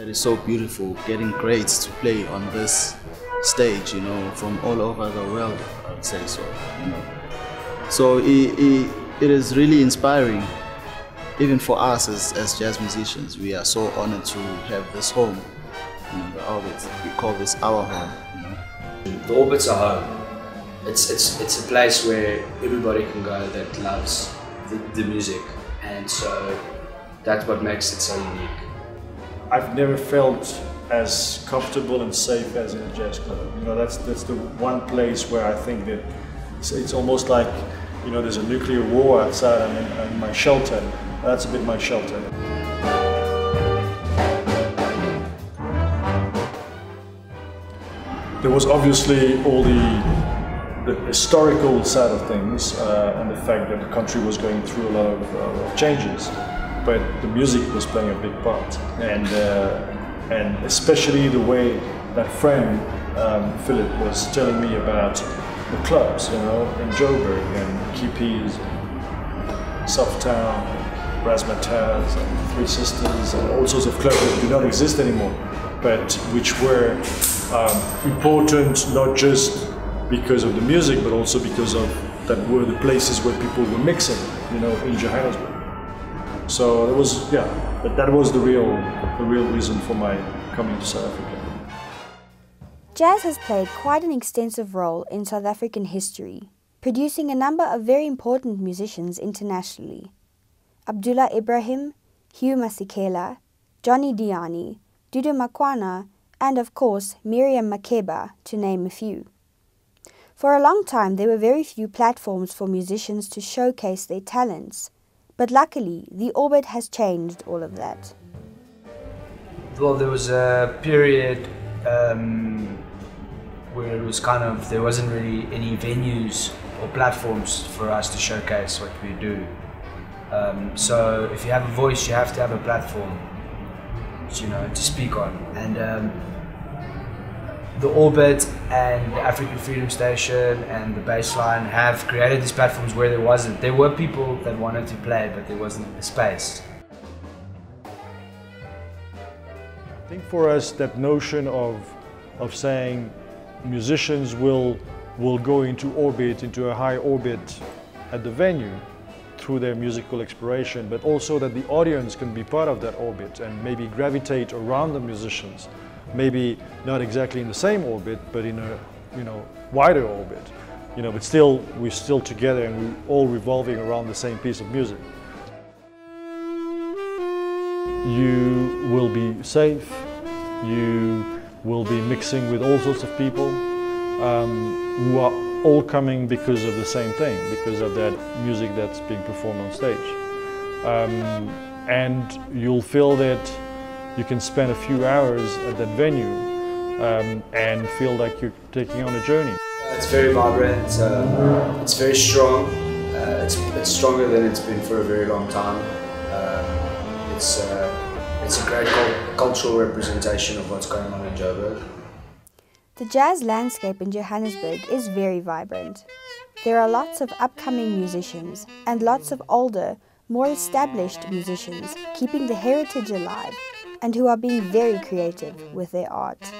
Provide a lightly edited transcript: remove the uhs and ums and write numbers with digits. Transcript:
it is so beautiful getting greats to play on this stage, you know, from all over the world, I would say so, you know. So it is really inspiring, even for us as jazz musicians. We are so honored to have this home, you know, the Orbit. We call this our home, you know. The Orbit's a home. It's a place where everybody can go that loves the music, and so that's what makes it so unique. I've never felt as comfortable and safe as in a jazz club. You know, that's the one place where I think that it's almost like, you know, there's a nuclear war outside. I'm in my shelter. That's a bit my shelter. There was obviously all the historical side of things and the fact that the country was going through a lot of changes, but the music was playing a big part, and especially the way that friend Philip was telling me about the clubs, you know, in Joburg and Kippy's, Softtown, Razzmatazz, and Three Sisters, and all sorts of clubs that do not exist anymore, but which were important not just because of the music, but also because of that were the places where people were mixing, you know, in Johannesburg. So it was, yeah, but that was the real reason for my coming to South Africa. Jazz has played quite an extensive role in South African history, producing a number of very important musicians internationally. Abdullah Ibrahim, Hugh Masekela, Johnny Diani, Dudu Makwana, and of course Miriam Makeba, to name a few. For a long time there were very few platforms for musicians to showcase their talents, but luckily the Orbit has changed all of that. Well, there was a period where it was kind of, there wasn't really any venues or platforms for us to showcase what we do. So if you have a voice, you have to have a platform, you know, to speak on. And the Orbit and the African Freedom Station and the Baseline have created these platforms where there were people that wanted to play, but there wasn't a space. I think for us, that notion of saying musicians will go into orbit, into a high orbit at the venue through their musical exploration, but also that the audience can be part of that orbit and maybe gravitate around the musicians. Maybe not exactly in the same orbit, but in a, you know, wider orbit. You know, but still, we're still together and we're all revolving around the same piece of music. You will be safe. You will be mixing with all sorts of people who are all coming because of the same thing, because of that music that's being performed on stage. And you'll feel that you can spend a few hours at that venue and feel like you're taking on a journey. It's very vibrant, it's very strong, it's stronger than it's been for a very long time. It's a great cultural representation of what's going on in Joburg. The jazz landscape in Johannesburg is very vibrant. There are lots of upcoming musicians and lots of older, more established musicians keeping the heritage alive and who are being very creative with their art.